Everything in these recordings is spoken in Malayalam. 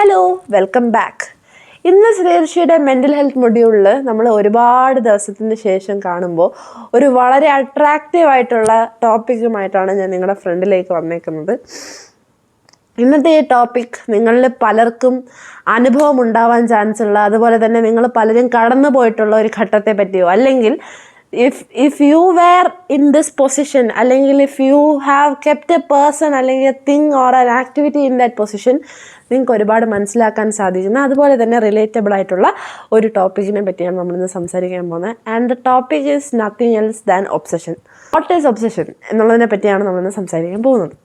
Hello, welcome back. ഇന്ന് ശ്രീർഷിയുടെ മെൻ്റൽ ഹെൽത്ത് മൊഡ്യൂളിൽ നമ്മൾ ഒരുപാട് ദിവസത്തിന് ശേഷം കാണുമ്പോൾ ഒരു വളരെ അട്രാക്റ്റീവ് ആയിട്ടുള്ള ടോപ്പിക്കുമായിട്ടാണ് ഞാൻ നിങ്ങളുടെ ഫ്രണ്ടിലേക്ക് വന്നേക്കുന്നത്. ഇന്നത്തെ ഈ ടോപ്പിക് നിങ്ങളിൽ പലർക്കും അനുഭവം ഉണ്ടാവാൻ ചാൻസ് ഉള്ള, അതുപോലെ തന്നെ നിങ്ങൾ പലരും കടന്നു പോയിട്ടുള്ള ഒരു ഘട്ടത്തെ പറ്റിയോ, അല്ലെങ്കിൽ if you were in this position, അല്ലെങ്കിൽ if you have kept a person അല്ലെങ്കിൽ a thing or an activity in that position, നിങ്ങൾക്ക് ഒരുപാട് മനസ്സിലാക്കാൻ സാധിക്കുന്ന, അതുപോലെ തന്നെ റിലേറ്റബിൾ ആയിട്ടുള്ള ഒരു ടോപ്പിക്കിനെ പറ്റിയാണ് നമ്മളിന്ന് സംസാരിക്കാൻ പോകുന്നത്. And the topic is nothing else than obsession. What is obsession എന്നുള്ളതിനെ പറ്റിയാണ് നമ്മളിന്ന് സംസാരിക്കാൻ പോകുന്നത്.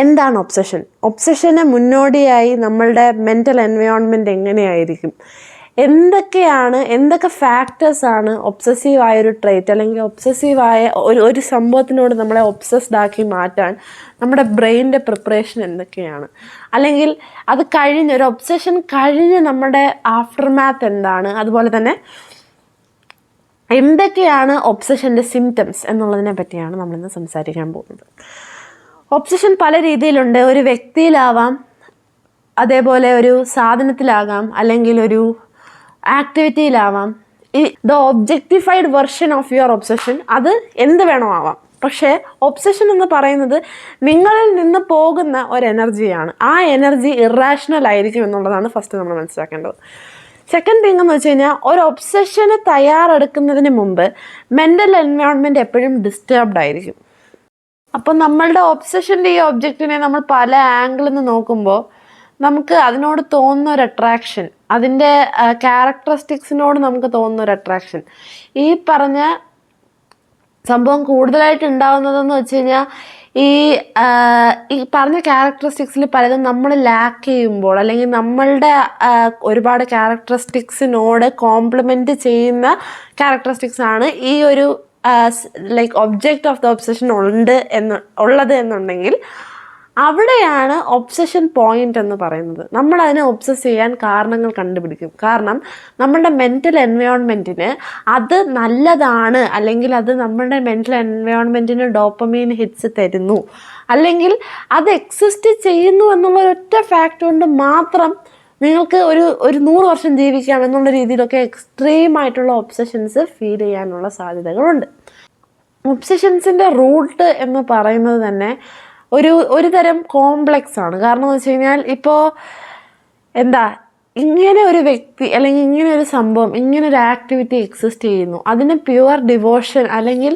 എന്താണ് ഒബ്സഷൻ? ഒബ്സഷന് മുന്നോടിയായി നമ്മളുടെ മെൻ്റൽ എൻവയോൺമെൻറ്റ് എങ്ങനെയായിരിക്കും, എന്തൊക്കെ ഫാക്ടേഴ്സാണ് ഒബ്സസീവായൊരു ട്രേറ്റ് അല്ലെങ്കിൽ ഒബ്സസീവായ ഒരു സംഭവത്തിനോട് നമ്മളെ ഒബ്സസ്ഡ് ആക്കി മാറ്റാൻ നമ്മുടെ ബ്രെയിനിൻ്റെ പ്രിപ്പറേഷൻ എന്തൊക്കെയാണ്, അല്ലെങ്കിൽ അത് കഴിഞ്ഞ് ഒരു ഒബ്സഷൻ കഴിഞ്ഞ് നമ്മുടെ ആഫ്റ്റർ മാത്ത് എന്താണ്, അതുപോലെ തന്നെ എന്തൊക്കെയാണ് ഒബ്സഷൻ്റെ സിംറ്റംസ് എന്നുള്ളതിനെ പറ്റിയാണ് നമ്മളിന്ന് സംസാരിക്കാൻ പോകുന്നത്. ഒബ്സഷൻ പല രീതിയിലുണ്ട്. ഒരു വ്യക്തിയിലാവാം, അതേപോലെ ഒരു സാധനത്തിലാകാം, അല്ലെങ്കിൽ ഒരു ആക്ടിവിറ്റിയിലാവാം. The objectified version of your obsession അത് എന്ത് വേണോ ആവാം. പക്ഷേ ഒബ്സഷൻ എന്ന് പറയുന്നത് നിങ്ങളിൽ നിന്ന് പോകുന്ന ഒരു എനർജിയാണ്. ആ എനർജി ഇറാഷണൽ ആയിരിക്കും എന്നുള്ളതാണ് ഫസ്റ്റ് നമ്മൾ മനസ്സിലാക്കേണ്ടത്. സെക്കൻഡ് തിങ് എന്ന് വെച്ച് കഴിഞ്ഞാൽ, ഒരു ഒബ്സഷന് തയ്യാറെടുക്കുന്നതിന് മുമ്പ് മെൻ്റൽ എൻവയോൺമെൻറ്റ് എപ്പോഴും ഡിസ്റ്റർബ്ഡ് ആയിരിക്കും. അപ്പം നമ്മളുടെ ഒബ്സഷൻ്റെ ഈ ഒബ്ജക്റ്റിനെ നമ്മൾ പല ആംഗിളിൽ നിന്ന് നോക്കുമ്പോൾ നമുക്ക് അതിനോട് തോന്നുന്ന ഒരു അട്രാക്ഷൻ, അതിൻ്റെ ക്യാരക്ടറിസ്റ്റിക്സിനോട് നമുക്ക് തോന്നുന്ന ഒരു അട്രാക്ഷൻ, ഈ പറഞ്ഞ സംഭവം കൂടുതലായിട്ട് ഉണ്ടാകുന്നതെന്ന് വെച്ച് കഴിഞ്ഞാൽ ഈ പറഞ്ഞ ക്യാരക്ടറിസ്റ്റിക്സിൽ പലതും നമ്മൾ ലാക്ക് ചെയ്യുമ്പോൾ, അല്ലെങ്കിൽ നമ്മളുടെ ഒരുപാട് ക്യാരക്ടറിസ്റ്റിക്സിനോട് കോംപ്ലിമെൻറ്റ് ചെയ്യുന്ന ക്യാരക്ടറിസ്റ്റിക്സ് ആണ് ഈ ഒരു like object of the obsession ഉള്ളത് എന്നുണ്ടെങ്കിൽ അവിടെയാണ് ഒബ്സഷൻ പോയിന്റ് എന്ന് പറയുന്നത്. നമ്മൾ അതിനെ ഒബ്സസ് ചെയ്യാൻ കാരണങ്ങൾ കണ്ടുപിടിക്കും. കാരണം നമ്മളുടെ മെൻ്റൽ എൻവയോൺമെൻറ്റിന് അത് നല്ലതാണ്, അല്ലെങ്കിൽ അത് നമ്മുടെ മെൻ്റൽ എൻവയോൺമെൻറ്റിന് ഡോപ്പമീൻ ഹിറ്റ്സ് തരുന്നു, അല്ലെങ്കിൽ അത് എക്സിസ്റ്റ് ചെയ്യുന്നു എന്നുള്ള ഒരൊറ്റ ഫാക്ട് കൊണ്ട് മാത്രം നിങ്ങൾക്ക് ഒരു 100 വർഷം ജീവിക്കാം എന്നുള്ള രീതിയിലൊക്കെ എക്സ്ട്രീമായിട്ടുള്ള ഒബ്സഷൻസ് ഫീൽ ചെയ്യാനുള്ള സാധ്യതകളുണ്ട്. ഒബ്സഷൻസിൻ്റെ റൂട്ട് എന്ന് പറയുന്നത് തന്നെ ഒരു തരം കോംപ്ലക്സ് ആണ്. കാരണം എന്ന് വെച്ച് കഴിഞ്ഞാൽ, ഇപ്പോൾ ഇങ്ങനെ ഒരു വ്യക്തി അല്ലെങ്കിൽ ഇങ്ങനെ ഒരു സംഭവം, ഇങ്ങനെ ഒരു ആക്ടിവിറ്റി എക്സിസ്റ്റ് ചെയ്യുന്നു, അതിന് പ്യുവർ ഡിവോഷൻ അല്ലെങ്കിൽ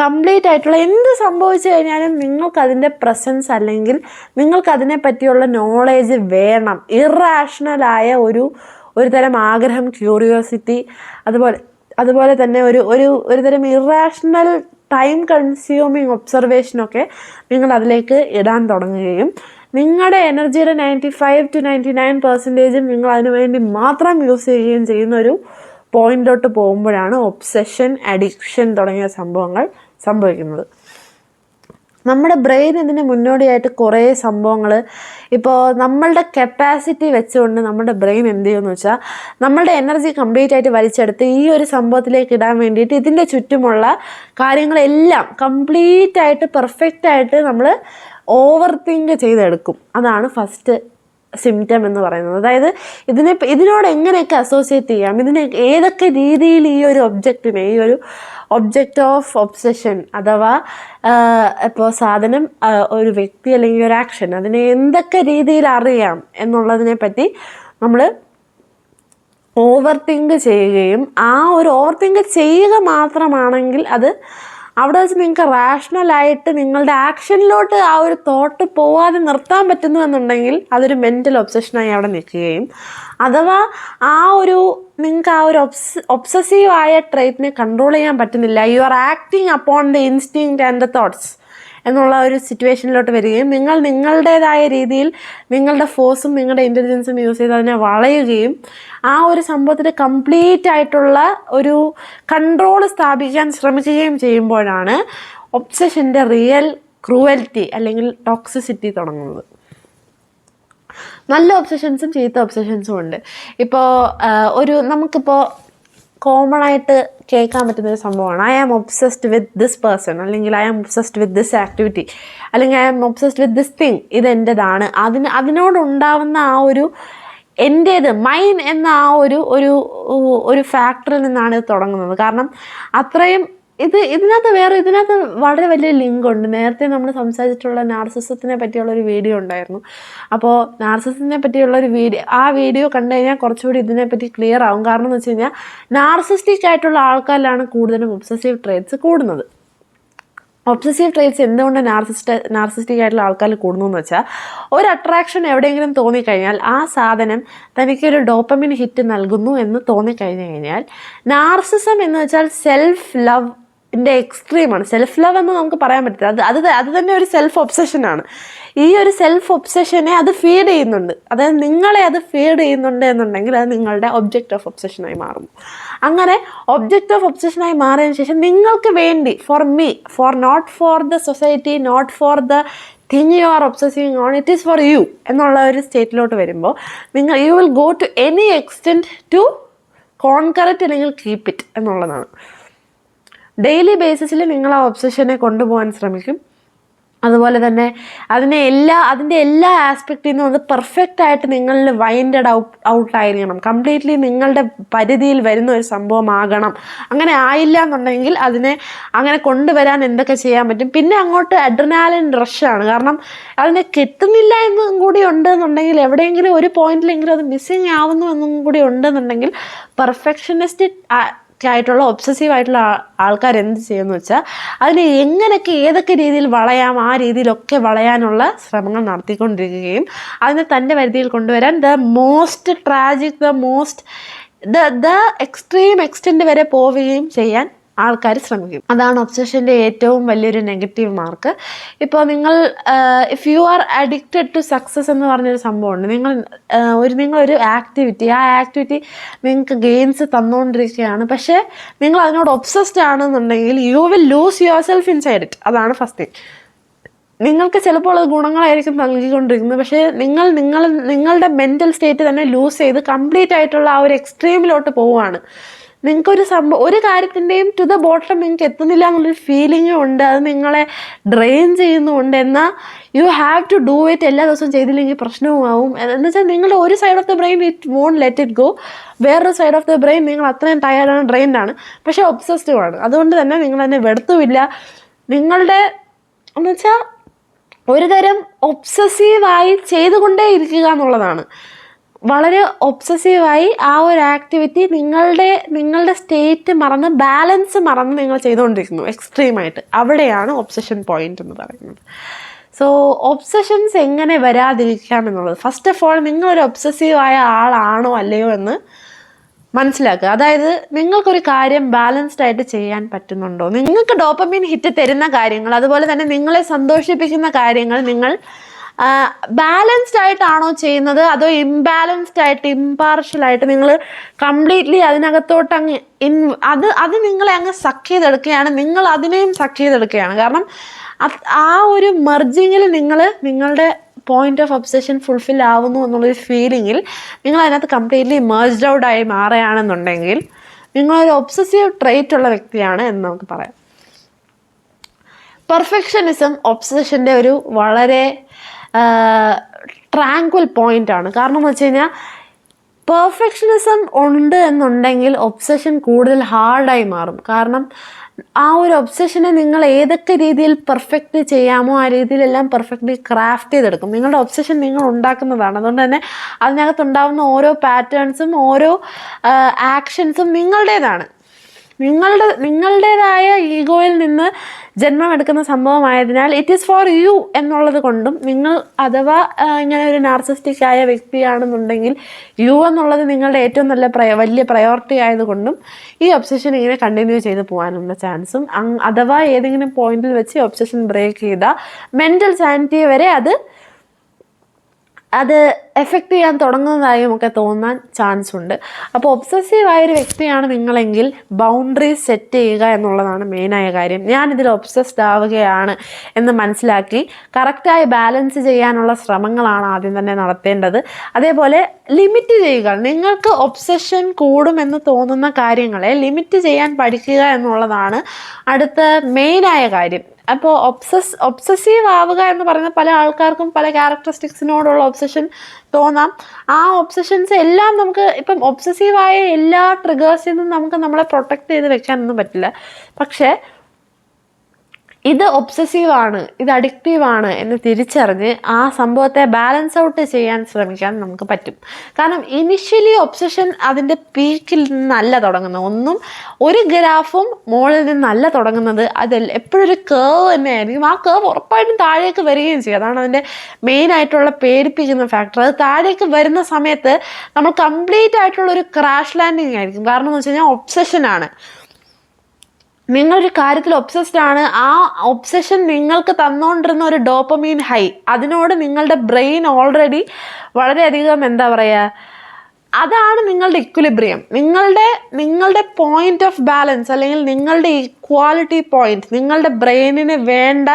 കംപ്ലീറ്റ് ആയിട്ടുള്ള എന്ത് സംഭവിച്ചു കഴിഞ്ഞാലും നിങ്ങൾക്കതിൻ്റെ പ്രസൻസ് അല്ലെങ്കിൽ നിങ്ങൾക്കതിനെ പറ്റിയുള്ള നോളേജ് വേണം. ഇറാഷണലായ ഒരു തരം ആഗ്രഹം, ക്യൂരിയോസിറ്റി, അതുപോലെ തന്നെ ഒരു തരം ഇറാഷണൽ ടൈം കൺസ്യൂമിങ് ഒബ്സർവേഷനൊക്കെ നിങ്ങൾ അതിലേക്ക് ഇടാൻ തുടങ്ങുകയും നിങ്ങളുടെ എനർജിയുടെ 95 to 99% നിങ്ങൾ അതിനു വേണ്ടി മാത്രം യൂസ് ചെയ്യുകയും ചെയ്യുന്ന ഒരു പോയിന്റിലോട്ട് പോകുമ്പോഴാണ് ഒബ്സഷൻ, അഡിക്ഷൻ തുടങ്ങിയ സംഭവങ്ങൾ സംഭവിക്കുന്നത്. നമ്മുടെ ബ്രെയിൻ ഇതിന് മുന്നോടിയായിട്ട് കുറേ സംഭവങ്ങൾ, ഇപ്പോൾ നമ്മളുടെ കപ്പാസിറ്റി വെച്ചുകൊണ്ട് നമ്മുടെ ബ്രെയിൻ എന്ത് ചെയ്യുമെന്ന് വെച്ചാൽ, നമ്മളുടെ എനർജി കംപ്ലീറ്റ് ആയിട്ട് വലിച്ചെടുത്ത് ഈ ഒരു സംഭവത്തിലേക്ക് ഇടാൻ വേണ്ടിയിട്ട് ഇതിൻ്റെ ചുറ്റുമുള്ള കാര്യങ്ങളെല്ലാം കംപ്ലീറ്റ് ആയിട്ട് പെർഫെക്റ്റ് ആയിട്ട് നമ്മൾ ഓവർ തിങ്ക് ചെയ്തെടുക്കും. അതാണ് ഫസ്റ്റ് സിംറ്റം എന്ന് പറയുന്നത്. അതായത് ഇതിനോട് എങ്ങനെയൊക്കെ അസോസിയേറ്റ് ചെയ്യാം, ഇതിനെ ഏതൊക്കെ രീതിയിൽ ഈ ഒരു ഒബ്ജക്റ്റിനെ, ഈ ഒരു ഒബ്ജക്റ്റ് ഓഫ് ഒബ്സഷൻ അഥവാ ഇപ്പോൾ സാധനം, ഒരു വ്യക്തി അല്ലെങ്കിൽ ഒരു ആക്ഷൻ, അതിനെ എന്തൊക്കെ രീതിയിൽ അറിയാം എന്നുള്ളതിനെ പറ്റി നമ്മൾ ഓവർ തിങ്ക് ചെയ്യുകയും, ആ ഒരു ഓവർ തിങ്ക് ചെയ്യുക മാത്രമാണെങ്കിൽ അത് അവിടെ വെച്ച് നിങ്ങൾക്ക് റാഷണലായിട്ട് നിങ്ങളുടെ ആക്ഷനിലോട്ട് ആ ഒരു തോട്ട് പോവാതെ നിർത്താൻ പറ്റുന്നു എന്നുണ്ടെങ്കിൽ അതൊരു മെൻ്റൽ ഒബ്സഷനായി അവിടെ നിൽക്കുകയും, അഥവാ നിങ്ങൾക്ക് ആ ഒരു ഒബ്സസീവായ ട്രേറ്റിനെ കൺട്രോൾ ചെയ്യാൻ പറ്റുന്നില്ല, you are acting upon the instinct and the thoughts എന്നുള്ള ഒരു സിറ്റുവേഷനിലോട്ട് വരികയും നിങ്ങൾ നിങ്ങളുടേതായ രീതിയിൽ നിങ്ങളുടെ ഫോഴ്സും നിങ്ങളുടെ ഇൻ്റലിജൻസും യൂസ് ചെയ്ത് അതിനെ വളയുകയും ആ ഒരു സംഭവത്തിൽ കംപ്ലീറ്റ് ആയിട്ടുള്ള ഒരു കൺട്രോൾ സ്ഥാപിക്കാൻ ശ്രമിക്കുകയും ചെയ്യുമ്പോഴാണ് ഒബ്സഷൻ്റെ റിയൽ ക്രൂവൽറ്റി അല്ലെങ്കിൽ ടോക്സിസിറ്റി തുടങ്ങുന്നത്. നല്ല ഒബ്സഷൻസും ചീത്ത ഒബ്സഷൻസും ഉണ്ട്. ഇപ്പോൾ നമുക്കിപ്പോൾ കോമൺ ആയിട്ട് കേൾക്കാൻ പറ്റുന്നൊരു സംഭവമാണ്. I am obsessed with this person, അല്ലെങ്കിൽ I am obsessed with this activity, അല്ലെങ്കിൽ I am obsessed with this thing, ഇതെൻ്റെതാണ്. അതിനോടുണ്ടാവുന്ന ആ ഒരു എൻ്റേത്, മൈൻ എന്ന ആ ഒരു ഫാക്ടറിൽ നിന്നാണ് ഇത് തുടങ്ങുന്നത്. കാരണം അത്രയും ഇതിനകത്ത് വളരെ വലിയ ലിങ്ക് ഉണ്ട്. നേരത്തെ നമ്മൾ സംസാരിച്ചിട്ടുള്ള നാർസിസത്തിനെ പറ്റിയുള്ളൊരു വീഡിയോ ഉണ്ടായിരുന്നു. അപ്പോൾ നാർസിസത്തിനെ പറ്റിയുള്ള ആ വീഡിയോ കണ്ടു കഴിഞ്ഞാൽ കുറച്ചുകൂടി ഇതിനെപ്പറ്റി ക്ലിയർ ആവും. കാരണം എന്ന് വെച്ച് കഴിഞ്ഞാൽ നാർസിസ്റ്റിക് ആയിട്ടുള്ള ആൾക്കാരിലാണ് കൂടുതലും ഒബ്സസീവ് ട്രേറ്റ്സ് കൂടുന്നത്. ഒബ്സസീവ് ട്രേറ്റ്സ് എന്തുകൊണ്ട് നാർസിസ്റ്റിക് ആയിട്ടുള്ള ആൾക്കാർ കൂടുന്നു എന്ന് വെച്ചാൽ, ഒരു അട്രാക്ഷൻ എവിടെയെങ്കിലും തോന്നിക്കഴിഞ്ഞാൽ ആ സാധനം തനിക്കൊരു ഡോപ്പമിൻ ഹിറ്റ് നൽകുന്നു എന്ന് തോന്നിക്കഴിഞ്ഞാൽ, നാർസിസം എന്ന് വെച്ചാൽ സെൽഫ് ലവിൻ്റെ എക്സ്ട്രീമാണ്. സെൽഫ് ലവ് എന്ന് നമുക്ക് പറയാൻ പറ്റില്ല, അത് തന്നെ ഒരു സെൽഫ് ഒബ്സഷനാണ്. ഈ ഒരു സെൽഫ് ഒബ്സഷനെ അത് ഫീഡ് ചെയ്യുന്നുണ്ട്, അതായത് നിങ്ങളെ അത് ഫീഡ് ചെയ്യുന്നുണ്ട് എന്നുണ്ടെങ്കിൽ അത് നിങ്ങളുടെ ഒബ്ജക്റ്റ് ഓഫ് ഒബ്സഷനായി മാറുന്നു. അങ്ങനെ ഒബ്ജക്റ്റ് ഓഫ് ഒബ്സഷനായി മാറിയതിന് ശേഷം നിങ്ങൾക്ക് വേണ്ടി, not for the society, not for the thing you are obsessing on, it is for you എന്നുള്ള ഒരു സ്റ്റേറ്റിലോട്ട് വരുമ്പോൾ you will go to any extent to conquer it അല്ലെങ്കിൽ കീപ്പ് ഇറ്റ് എന്നുള്ളതാണ്. ഡെയിലി ബേസിസിൽ നിങ്ങൾ ആ ഒബ്സഷനെ കൊണ്ടുപോകാൻ ശ്രമിക്കും. അതുപോലെ തന്നെ അതിൻ്റെ എല്ലാ ആസ്പെക്റ്റിൽ നിന്നും അത് പെർഫെക്റ്റ് ആയിട്ട് നിങ്ങളിൽ വൈൻഡഡ് ഔട്ടായിരിക്കണം. കംപ്ലീറ്റ്ലി നിങ്ങളുടെ പരിധിയിൽ വരുന്ന ഒരു സംഭവമാകണം. അങ്ങനെ ആയില്ല എന്നുണ്ടെങ്കിൽ അതിനെ അങ്ങനെ കൊണ്ടുവരാൻ എന്തൊക്കെ ചെയ്യാൻ പറ്റും. പിന്നെ അങ്ങോട്ട് അഡ്രിനാലിൻ റഷാണ്. കാരണം അതിനെ കിട്ടുന്നില്ല എന്നും കൂടി ഉണ്ടെന്നുണ്ടെങ്കിൽ, എവിടെയെങ്കിലും ഒരു പോയിന്റിലെങ്കിലും അത് മിസ്സിങ് ആവുന്നു എന്നും കൂടി ഉണ്ടെന്നുണ്ടെങ്കിൽ, പെർഫെക്ഷനിസ്റ്റ് ആയിട്ടുള്ള ഒബ്സസീവ് ആയിട്ടുള്ള ആൾക്കാർ എന്ത് ചെയ്യുമെന്ന് വെച്ചാൽ, അതിനെ എങ്ങനെയൊക്കെ ഏതൊക്കെ രീതിയിൽ വളയാം ആ രീതിയിലൊക്കെ വളയാനുള്ള ശ്രമങ്ങൾ നടത്തിക്കൊണ്ടിരിക്കുകയും അതിനെ തൻ്റെ പരിധിയിൽ കൊണ്ടുവരാൻ ദ എക്സ്ട്രീം എക്സ്റ്റെൻറ്റ് വരെ പോവുകയും ചെയ്യാൻ ആൾക്കാർ ശ്രമിക്കും. അതാണ് ഒബ്സഷൻ്റെ ഏറ്റവും വലിയൊരു നെഗറ്റീവ് മാർക്ക്. ഇപ്പോൾ if you are addicted to success എന്ന് പറഞ്ഞൊരു സംഭവമുണ്ട്. നിങ്ങളൊരു ആക്ടിവിറ്റി, ആ ആക്ടിവിറ്റി നിങ്ങൾക്ക് ഗെയിൻസ് തന്നുകൊണ്ടിരിക്കുകയാണ്, പക്ഷേ നിങ്ങൾ അതിനോട് ഒബ്സസ്ഡ് ആണെന്നുണ്ടെങ്കിൽ you will loose your self inside it. അതാണ് ഫസ്റ്റ് തിങ്. നിങ്ങൾക്ക് ചിലപ്പോൾ അത് ഗുണങ്ങളായിരിക്കും നൽകിക്കൊണ്ടിരിക്കുന്നത്, പക്ഷേ നിങ്ങളുടെ മെൻ്റൽ സ്റ്റേറ്റ് തന്നെ ലൂസ് ചെയ്ത് കംപ്ലീറ്റ് ആയിട്ടുള്ള ആ ഒരു എക്സ്ട്രീമിലോട്ട് പോവുകയാണ്. നിങ്ങൾക്കൊരു ഒരു കാര്യത്തിൻ്റെയും ടു ദ ബോട്ടം നിങ്ങൾക്ക് എത്തുന്നില്ല എന്നുള്ളൊരു ഫീലിംഗും ഉണ്ട്. അത് നിങ്ങളെ ഡ്രെയിൻ ചെയ്യുന്നുണ്ട്. എന്നാൽ you have to do it. എല്ലാ ദിവസവും ചെയ്തില്ലെങ്കിൽ പ്രശ്നവുമാവും. എന്ന് വെച്ചാൽ നിങ്ങളുടെ ഒരു side of the brain it won't let it go, വേറൊരു സൈഡ് ഓഫ് ദ ബ്രെയിൻ നിങ്ങൾ അത്രയും ടയർഡാണ്, ഡ്രെയിൻഡാണ്, പക്ഷേ ഒബ്സസീവ് ആണ്. അതുകൊണ്ട് തന്നെ നിങ്ങൾ തന്നെ വെടുത്തുമില്ല. എന്ന് വെച്ചാൽ ഒരു തരം ഒബ്സസീവായി ചെയ്തുകൊണ്ടേ ഇരിക്കുക എന്നുള്ളതാണ്. വളരെ ഒബ്സസീവായി ആ ഒരു ആക്ടിവിറ്റി നിങ്ങളുടെ സ്റ്റേറ്റ് മറന്ന്, ബാലൻസ് മറന്ന് നിങ്ങൾ ചെയ്തുകൊണ്ടിരിക്കുന്നു എക്സ്ട്രീമായിട്ട്. അവിടെയാണ് ഒബ്സഷൻ പോയിന്റ് എന്ന് പറയുന്നത്. സോ ഒബ്സഷൻസ് എങ്ങനെ വരാതിരിക്കാം എന്നുള്ളത്, ഫസ്റ്റ് ഓഫ് ഓൾ നിങ്ങളൊരു ഒബ്സസീവായ ആളാണോ അല്ലയോ എന്ന് മനസ്സിലാക്കുക. അതായത് നിങ്ങൾക്കൊരു കാര്യം ബാലൻസ്ഡ് ആയിട്ട് ചെയ്യാൻ പറ്റുന്നുണ്ടോ, നിങ്ങൾക്ക് ഡോപ്പമീൻ ഹിറ്റ് തരുന്ന കാര്യങ്ങൾ, അതുപോലെ തന്നെ നിങ്ങളെ സന്തോഷിപ്പിക്കുന്ന കാര്യങ്ങൾ നിങ്ങൾ ബാലൻസ്ഡ് ആയിട്ടാണോ ചെയ്യുന്നത്, അതോ ഇംബാലൻസ്ഡ് ആയിട്ട്, ഇമ്പാർഷ്യലായിട്ട് നിങ്ങൾ കംപ്ലീറ്റ്ലി അതിനകത്തോട്ട് അത് നിങ്ങളെ അങ്ങ് സക്ക് ചെയ്തെടുക്കുകയാണ്, നിങ്ങൾ അതിനെയും സക്ക് ചെയ്തെടുക്കുകയാണ്. കാരണം ആ ഒരു മെർജിങ്ങിൽ നിങ്ങളുടെ പോയിന്റ് ഓഫ് ഒബ്സഷൻ ഫുൾഫിൽ ആവുന്നു എന്നുള്ളൊരു ഫീലിങ്ങിൽ നിങ്ങൾ അതിനകത്ത് കംപ്ലീറ്റ്ലി മെർജ്ഡ് ഔട്ട് ആയി മാറുകയാണെന്നുണ്ടെങ്കിൽ നിങ്ങളൊരു ഒബ്സസീവ് ട്രേറ്റ് ഉള്ള വ്യക്തിയാണ് എന്ന് നമുക്ക് പറയാം. പെർഫെക്ഷനിസം ഒബ്സഷൻ്റെ ഒരു വളരെ ട്രാങ്ക്വൽ പോയിൻ്റാണ്. കാരണം എന്ന് വെച്ച് കഴിഞ്ഞാൽ പെർഫെക്ഷനിസം ഉണ്ട് എന്നുണ്ടെങ്കിൽ ഒബ്സഷൻ കൂടുതൽ ഹാർഡായി മാറും. കാരണം ആ ഒരു ഒബ്സഷനെ നിങ്ങൾ ഏതൊക്കെ രീതിയിൽ പെർഫെക്റ്റ് ചെയ്യാമോ ആ രീതിയിലെല്ലാം പെർഫെക്റ്റ്ലി ക്രാഫ്റ്റ് ചെയ്തെടുക്കും. നിങ്ങളുടെ ഒബ്സഷൻ നിങ്ങൾ ഉണ്ടാക്കുന്നതാണ്. അതുകൊണ്ട് തന്നെ അതിനകത്തുണ്ടാകുന്ന ഓരോ പാറ്റേൺസും ഓരോ ആക്ഷൻസും നിങ്ങളുടേതാണ്. നിങ്ങളുടേതായ ഈഗോയിൽ നിന്ന് ജന്മമെടുക്കുന്ന സംഭവമായതിനാൽ ഇറ്റ് ഈസ് ഫോർ യു എന്നുള്ളത് കൊണ്ടും, നിങ്ങൾ അഥവാ ഇങ്ങനെ ഒരു നാർസിസ്റ്റിക് ആയ വ്യക്തിയാണെന്നുണ്ടെങ്കിൽ യു എന്നുള്ളത് നിങ്ങളുടെ ഏറ്റവും വലിയ പ്രയോറിറ്റി ആയതുകൊണ്ടും ഈ ഒബ്സഷൻ ഇങ്ങനെ കണ്ടിന്യൂ ചെയ്ത് പോകാനുള്ള ചാൻസും, അഥവാ ഏതെങ്കിലും പോയിന്റിൽ വെച്ച് ഒബ്സഷൻ ബ്രേക്ക് ചെയ്താൽ മെൻ്റൽ സാനിറ്റിയെ വരെ അത് എഫക്റ്റ് ചെയ്യാൻ തുടങ്ങുന്നതായും ഒക്കെ തോന്നാൻ ചാൻസ് ഉണ്ട്. അപ്പോൾ ഒബ്സസീവായൊരു വ്യക്തിയാണ് നിങ്ങളെങ്കിൽ ബൗണ്ടറീസ് സെറ്റ് ചെയ്യുക എന്നുള്ളതാണ് മെയിനായ കാര്യം. ഞാനിതിൽ ഒബ്സസ്ഡ് ആവുകയാണ് എന്ന് മനസ്സിലാക്കി കറക്റ്റായി ബാലൻസ് ചെയ്യാനുള്ള ശ്രമങ്ങളാണ് ആദ്യം തന്നെ നടത്തേണ്ടത്. അതേപോലെ ലിമിറ്റ് ചെയ്യുക. നിങ്ങൾക്ക് ഒബ്സഷൻ കൂടുമെന്ന് തോന്നുന്ന കാര്യങ്ങളെ ലിമിറ്റ് ചെയ്യാൻ പഠിക്കുക എന്നുള്ളതാണ് അടുത്ത മെയിനായ കാര്യം. അപ്പോൾ ഒബ്സസീവ് ആവുക എന്ന് പറയുന്ന പല ആൾക്കാർക്കും പല ക്യാരക്ടറിസ്റ്റിക്സിനോടുള്ള ഒബ്സഷൻ തോന്നാം. ആ ഒബ്സഷൻസ് എല്ലാം നമുക്ക് ഇപ്പം ഒബ്സസീവായ എല്ലാ ട്രിഗേഴ്സിൽ നിന്നും നമുക്ക് നമ്മളെ പ്രൊട്ടക്റ്റ് ചെയ്ത് വെക്കാനൊന്നും പറ്റില്ല. പക്ഷേ ഇത് ഒബ്സസീവാണ്, ഇത് അഡിക്റ്റീവാണ് എന്ന് തിരിച്ചറിഞ്ഞ് ആ സംഭവത്തെ ബാലൻസ് ഔട്ട് ചെയ്യാൻ ശ്രമിക്കാൻ നമുക്ക് പറ്റും. കാരണം ഇനിഷ്യലി ഒബ്സഷൻ അതിൻ്റെ പീക്കിൽ നിന്നല്ല തുടങ്ങുന്നത്. ഒരു ഗ്രാഫും മുകളിൽ നിന്നല്ല തുടങ്ങുന്നത്. എപ്പോഴും ഒരു കേവ് തന്നെയായിരിക്കും. ആ കേവ് ഉറപ്പായിട്ടും താഴേക്ക് വരികയും ചെയ്യും. അതാണ് അതിൻ്റെ മെയിനായിട്ടുള്ള പേടിപ്പിക്കുന്ന ഫാക്ടർ. അത് താഴേക്ക് വരുന്ന സമയത്ത് നമ്മൾ കംപ്ലീറ്റ് ആയിട്ടുള്ളൊരു ക്രാഷ് ലാൻഡിങ് ആയിരിക്കും. കാരണം എന്ന് വെച്ച് കഴിഞ്ഞാൽ ഒബ്സഷനാണ്. നിങ്ങളൊരു കാര്യത്തിൽ ഒബ്സസ്ഡ് ആണ്. ആ ഒബ്സഷൻ നിങ്ങൾക്ക് തന്നുകൊണ്ടിരുന്ന ഒരു ഡോപ്പമീൻ ഹൈ, അതിനോട് നിങ്ങളുടെ ബ്രെയിൻ ഓൾറെഡി വളരെയധികം അതാണ് നിങ്ങളുടെ ഇക്വിലിബ്രിയം, നിങ്ങളുടെ പോയിന്റ് ഓഫ് ബാലൻസ്, അല്ലെങ്കിൽ നിങ്ങളുടെ ഇക്വാലിറ്റി പോയിന്റ്, നിങ്ങളുടെ ബ്രെയിനിന് വേണ്ട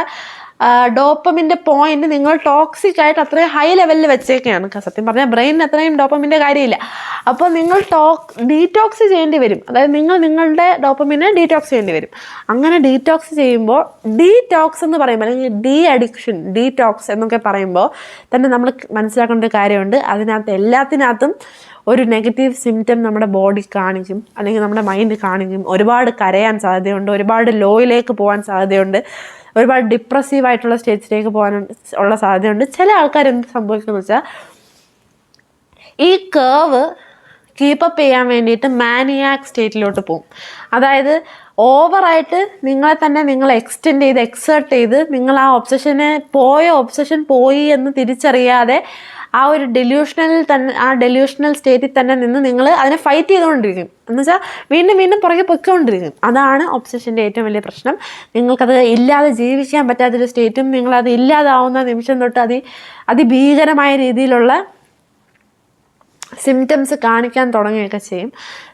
ഡോപ്പമിൻ്റെ പോയിന്റ് നിങ്ങൾ ടോക്സിക് ആയിട്ട് അത്രയും ഹൈ ലെവലിൽ വെച്ചേക്കാണ്. സത്യം പറഞ്ഞാൽ ബ്രെയിനിന് അത്രയും ഡോപ്പമിൻ്റെ കാര്യമില്ല. അപ്പോൾ നിങ്ങൾ ഡീറ്റോക്സ് ചെയ്യേണ്ടി വരും. അതായത് നിങ്ങളുടെ ഡോപ്പമിനെ ഡീറ്റോക്സ് ചെയ്യേണ്ടി വരും. അങ്ങനെ ഡീറ്റോക്സ് ചെയ്യുമ്പോൾ, ഡീറ്റോക്സ് എന്ന് പറയുമ്പോൾ അല്ലെങ്കിൽ അഡിക്ഷൻ, ഡീറ്റോക്സ് എന്നൊക്കെ പറയുമ്പോൾ തന്നെ നമ്മൾ മനസ്സിലാക്കേണ്ട ഒരു കാര്യമുണ്ട്. എല്ലാത്തിനകത്തും ഒരു നെഗറ്റീവ് സിംറ്റം നമ്മുടെ ബോഡി കാണിക്കും, അല്ലെങ്കിൽ നമ്മുടെ മൈൻഡ് കാണിക്കും. ഒരുപാട് കരയാൻ സാധ്യതയുണ്ട്, ഒരുപാട് ലോയിലേക്ക് പോകാൻ സാധ്യതയുണ്ട്, ഒരുപാട് ഡിപ്രസീവായിട്ടുള്ള സ്റ്റേജിലേക്ക് പോകാൻ ഉള്ള സാധ്യതയുണ്ട്. ചില ആൾക്കാർ എന്ത് സംഭവിക്കുന്നത് വെച്ചാൽ ഈ കേവ് കീപ്പപ്പ് ചെയ്യാൻ വേണ്ടിയിട്ട് മാനിയാക് സ്റ്റേറ്റിലോട്ട് പോകും. അതായത് ഓവറായിട്ട് നിങ്ങളെ തന്നെ നിങ്ങൾ എക്സേർട്ട് ചെയ്ത് നിങ്ങൾ ആ ഒബ്സഷൻ പോയി എന്ന് തിരിച്ചറിയാതെ ആ ഒരു ഡെല്യൂഷണൽ സ്റ്റേറ്റിൽ തന്നെ നിന്ന് നിങ്ങൾ അതിനെ ഫൈറ്റ് ചെയ്തുകൊണ്ടിരിക്കും. എന്നുവെച്ചാൽ വീണ്ടും പുറകെ പൊയ്ക്കൊണ്ടിരിക്കും. അതാണ് ഒബ്സഷൻ്റെ ഏറ്റവും വലിയ പ്രശ്നം. നിങ്ങൾക്കത് ഇല്ലാതെ ജീവിക്കാൻ പറ്റാത്തൊരു സ്റ്റേറ്റും, നിങ്ങളത് ഇല്ലാതാവുന്ന നിമിഷം തൊട്ട് അതിഭീകരമായ രീതിയിലുള്ള സിംറ്റംസ് കാണിക്കാൻ തുടങ്ങുകയൊക്കെ ചെയ്യും.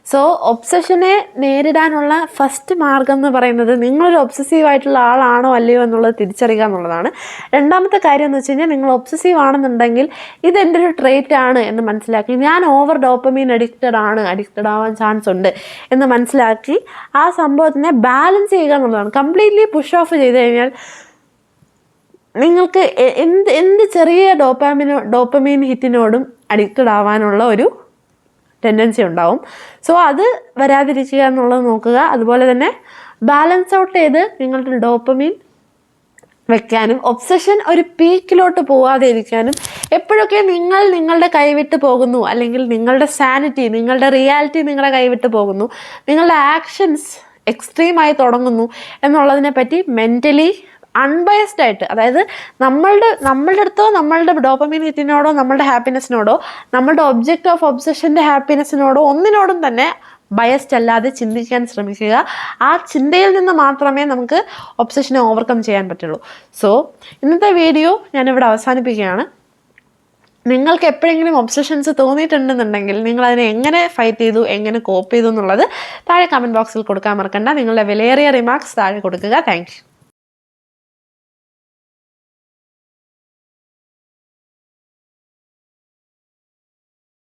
സോ ഒബ്സഷനെ നേരിടാനുള്ള ഫസ്റ്റ് മാർഗം എന്ന് പറയുന്നത് നിങ്ങളൊരു ഒബ്സസീവായിട്ടുള്ള ആളാണോ അല്ലയോ എന്നുള്ളത് തിരിച്ചറിയുക എന്നുള്ളതാണ്. രണ്ടാമത്തെ കാര്യം എന്ന് വെച്ച് കഴിഞ്ഞാൽ നിങ്ങൾ ഒബ്സസീവ് ആണെന്നുണ്ടെങ്കിൽ ഇതെൻ്റെ ഒരു ട്രേറ്റ് ആണ് എന്ന് മനസ്സിലാക്കി, ഞാൻ ഓവർ ഡോപ്പമീൻ അഡിക്റ്റഡ് ആവാൻ ചാൻസ് ഉണ്ട് എന്ന് മനസ്സിലാക്കി ആ സംഭവത്തിനെ ബാലൻസ് ചെയ്യുക എന്നുള്ളതാണ്. കംപ്ലീറ്റ്ലി പുഷ് ഓഫ് ചെയ്ത് കഴിഞ്ഞാൽ നിങ്ങൾക്ക് എന്ത് ചെറിയ ഡോപ്പമീൻ ഹിറ്റിനോടും അഡിക്റ്റഡ് ആവാനുള്ള ഒരു ടെൻഡൻസി ഉണ്ടാവും. സോ അത് വരാതിരിക്കുക എന്നുള്ളത് നോക്കുക. അതുപോലെ തന്നെ ബാലൻസ് ഔട്ട് ചെയ്ത് നിങ്ങളുടെ ഡോപ്പമീൻ വെക്കാനും ഒബ്സഷൻ ഒരു പീക്കിലോട്ട് പോവാതെ ഇരിക്കാനും, എപ്പോഴൊക്കെ നിങ്ങളുടെ കൈവിട്ട് പോകുന്നു, അല്ലെങ്കിൽ നിങ്ങളുടെ സാനിറ്റി, നിങ്ങളുടെ റിയാലിറ്റി നിങ്ങളുടെ കൈവിട്ട് പോകുന്നു, നിങ്ങളുടെ ആക്ഷൻസ് എക്സ്ട്രീമായി തുടങ്ങുന്നു എന്നുള്ളതിനെ പറ്റി മെൻ്റലി അൺബയസ്ഡ് ആയിട്ട്, അതായത് നമ്മളുടെ അടുത്തോ നമ്മളുടെ ഡോപ്പമീൻ ഹിറ്റിനോടോ നമ്മളുടെ ഹാപ്പിനെസ്സിനോടോ നമ്മളുടെ ഒബ്ജക്റ്റ് ഓഫ് ഒബ്സഷൻ്റെ ഹാപ്പിനെസ്സിനോടോ ഒന്നിനോടും തന്നെ ബയസ്ഡ് അല്ലാതെ ചിന്തിക്കാൻ ശ്രമിക്കുക. ആ ചിന്തയിൽ നിന്ന് മാത്രമേ നമുക്ക് ഒബ്സഷനെ ഓവർകം ചെയ്യാൻ പറ്റുള്ളൂ. സോ ഇന്നത്തെ വീഡിയോ ഞാനിവിടെ അവസാനിപ്പിക്കുകയാണ്. നിങ്ങൾക്ക് എപ്പോഴെങ്കിലും ഒബ്സഷൻസ് തോന്നിയിട്ടുണ്ടെന്നുണ്ടെങ്കിൽ നിങ്ങളതിനെ എങ്ങനെ ഫൈറ്റ് ചെയ്തു, എങ്ങനെ കോപ്പ് ചെയ്തു എന്നുള്ളത് താഴെ കമൻറ്റ് ബോക്സിൽ കൊടുക്കാൻ മറക്കണ്ട. നിങ്ങളുടെ വിലയേറിയ റിമാർക്സ് താഴെ കൊടുക്കുക. Thank you.